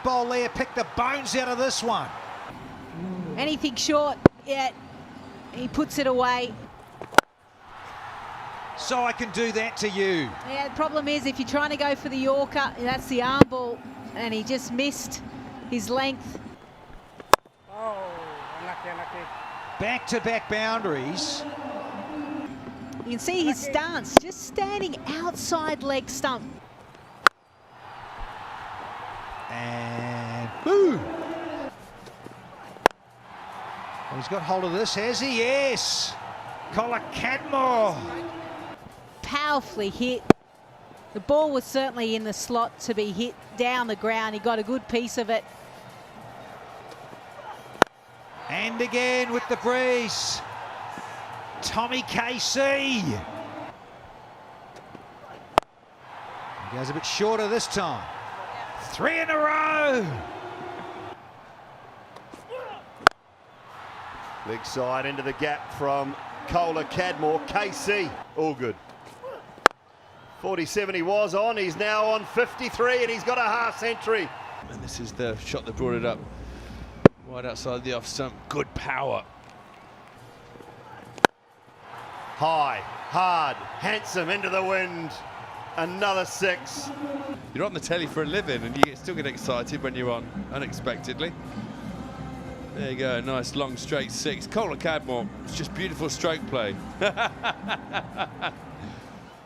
bowl there picked the bones out of this one. Anything short, yeah, he puts it away. So I can do that to you. Yeah, the problem is if you're trying to go for the Yorker, that's the arm ball, and he just missed his length. Oh, unlucky. Back-to-back boundaries. You can see his stance, just standing outside leg stump. And boom! Well, he's got hold of this, has he? Yes! Kohler Cadmore. Powerfully hit. The ball was certainly in the slot to be hit down the ground. He got a good piece of it. And again with the breeze. Tommy KC. He goes a bit shorter this time. 3 in a row. Leg side into the gap from Kohler Cadmore. KC, all good. 47 he was on, he's now on 53 and he's got a half century. And this is the shot that brought it up right outside the off stump. Good power. High, hard, handsome, into the wind. Another 6. You're on the telly for a living and you still get excited when you're on unexpectedly. There you go, nice long straight 6. Kohler Cadmore, it's just beautiful stroke play.